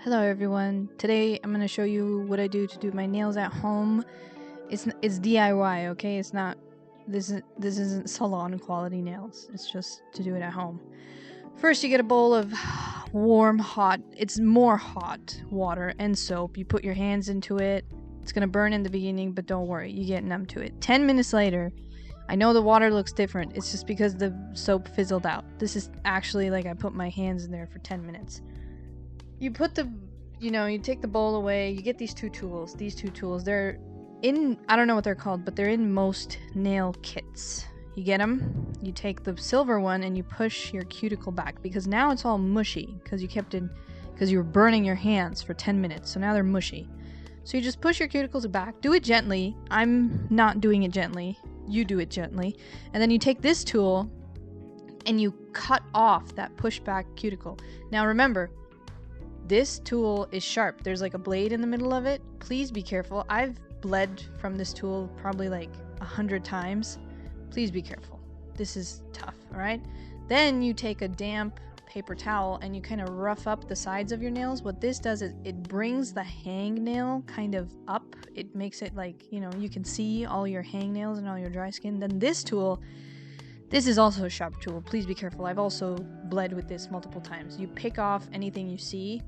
Hello everyone. Today I'm going to show you what I do to do my nails at home. It's DIY, okay? It's not this isn't salon quality nails. It's just to do it at home. First you get a bowl of warm hot, it's more hot water and soap. You put your hands into it. It's going to burn in the beginning, but don't worry. You get numb to it. 10 minutes later, I know the water looks different. It's just because the soap fizzled out. This is actually like I put my hands in there for 10 minutes. You put you take the bowl away, you get these two tools. They're in, I don't know what they're called, but they're in most nail kits. You get them, you take the silver one and you push your cuticle back because now it's all mushy because you were burning your hands for 10 minutes. So now they're mushy. So you just push your cuticles back. Do it gently. I'm not doing it gently. You do it gently. And then you take this tool and you cut off that pushback cuticle. Now remember, this tool is sharp. There's like a blade in the middle of it. Please be careful. I've bled from this tool probably like 100 times. Please be careful. This is tough, all right? Then you take a damp paper towel and you kind of rough up the sides of your nails. What this does is it brings the hangnail kind of up. It makes it like, you can see all your hangnails and all your dry skin. Then this tool, this is also a sharp tool. Please be careful. I've also bled with this multiple times. You pick off anything you see.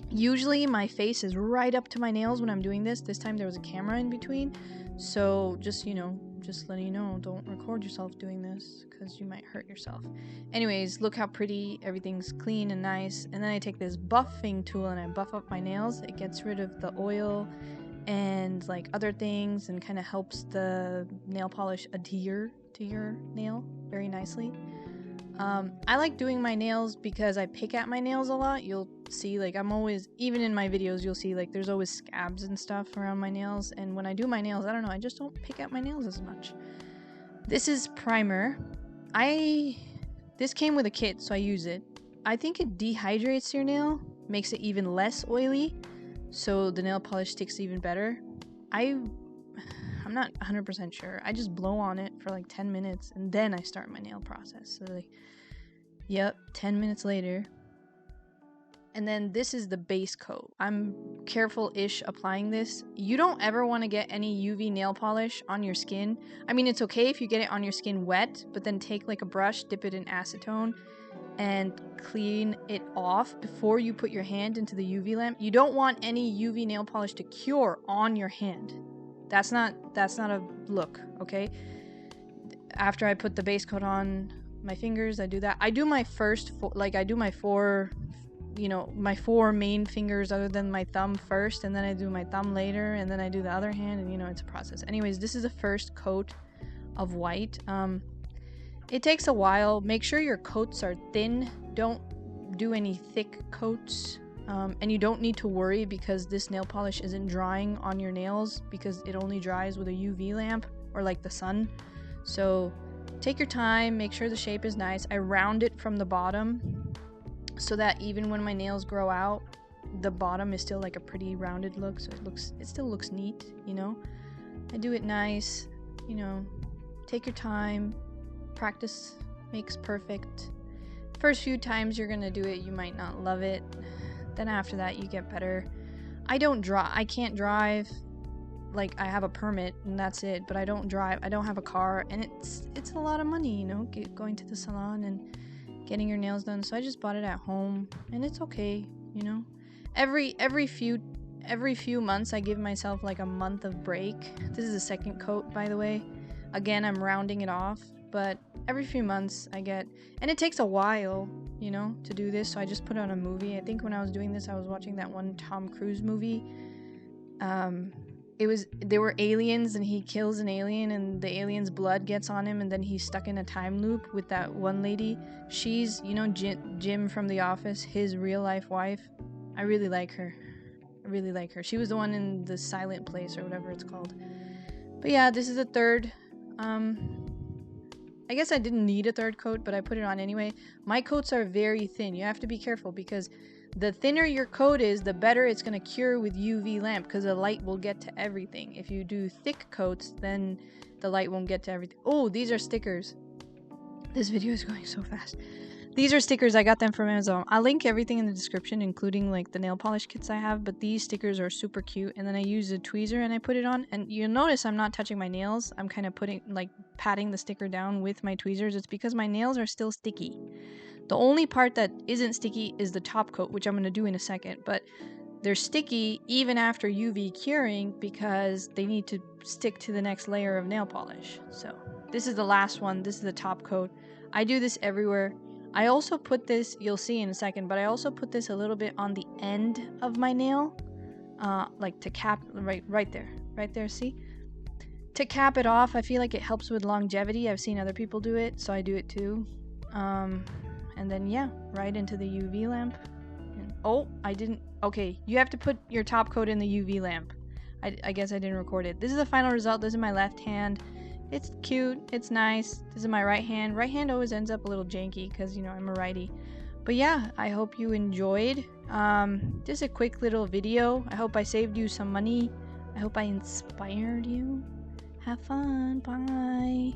Usually my face is right up to my nails when I'm doing this. This time there was a camera in between. So just letting you know, don't record yourself doing this because you might hurt yourself. Anyways, look how pretty. Everything's clean and nice. And then I take this buffing tool and I buff up my nails. It gets rid of the oil and like other things and kind of helps the nail polish adhere to your nail very nicely. I like doing my nails because I pick at my nails a lot. You'll see like I'm always, even in my videos, you'll see like there's always scabs and stuff around my nails. And when I do my nails, I don't know, I just don't pick at my nails as much. This is primer. This came with a kit, so I use it. I think it dehydrates your nail, makes it even less oily, so the nail polish sticks even better. I'm not 100% sure. I just blow on it for like 10 minutes and then I start my nail process. So like, yep, 10 minutes later. And then this is the base coat. I'm careful-ish applying this. You don't ever want to get any UV nail polish on your skin. I mean, it's okay if you get it on your skin wet, but then take like a brush, dip it in acetone, and clean it off before you put your hand into the UV lamp. You don't want any UV nail polish to cure on your hand. That's not a look, okay? After I put the base coat on my fingers, I do that. I do my my four main fingers other than my thumb first, and then I do my thumb later, and then I do the other hand, and it's a process. Anyways, this is the first coat of white. It takes a while. Make sure your coats are thin. Don't do any thick coats. And you don't need to worry because this nail polish isn't drying on your nails because it only dries with a UV lamp or like the sun. So take your time, make sure the shape is nice. I round it from the bottom so that even when my nails grow out, the bottom is still like a pretty rounded look, so it still looks neat, I do it nice, take your time. Practice makes perfect. First few times you're gonna do it, you might not love it. Then after that you get better. I can't drive. Like, I have a permit and that's it, but I don't drive. I don't have a car, and it's a lot of money, going to the salon and getting your nails done. So I just bought it at home, and it's okay, Every few months I give myself like a month of break. This is the second coat, by the way. Again, I'm rounding it off, but every few months I get, and it takes a while, to do this. So I just put on a movie. I think when I was doing this, I was watching that one Tom Cruise movie. There were aliens and he kills an alien and the alien's blood gets on him, and then he's stuck in a time loop with that one lady. She's, Jim from The Office, his real life wife. I really like her. She was the one in The Silent Place or whatever it's called. But yeah, this is the third. I guess I didn't need a third coat, but I put it on anyway. My coats are very thin. You have to be careful because the thinner your coat is, the better it's going to cure with UV lamp because the light will get to everything. If you do thick coats, then the light won't get to everything. Oh, these are stickers. This video is going so fast. These are stickers. I got them from Amazon. I'll link everything in the description, including like the nail polish kits I have, but these stickers are super cute. And then I use a tweezer and I put it on, and you'll notice I'm not touching my nails. I'm kind of patting the sticker down with my tweezers. It's because my nails are still sticky. The only part that isn't sticky is the top coat, which I'm going to do in a second, but they're sticky even after UV curing because they need to stick to the next layer of nail polish. So this is the last one. This is the top coat. I do this everywhere. I also put this, you'll see in a second, but I also put this a little bit on the end of my nail, like to cap, right there, see? To cap it off. I feel like it helps with longevity. I've seen other people do it, so I do it too. And then yeah, right into the UV lamp. And, oh, I didn't, okay, you have to put your top coat in the UV lamp. I guess I didn't record it. This is the final result. This is my left hand. It's cute, it's nice. This is my right hand. Right hand always ends up a little janky because, you know, I'm a righty. But yeah, I hope you enjoyed. Just a quick little video. I hope I saved you some money. I hope I inspired you. Have fun. Bye.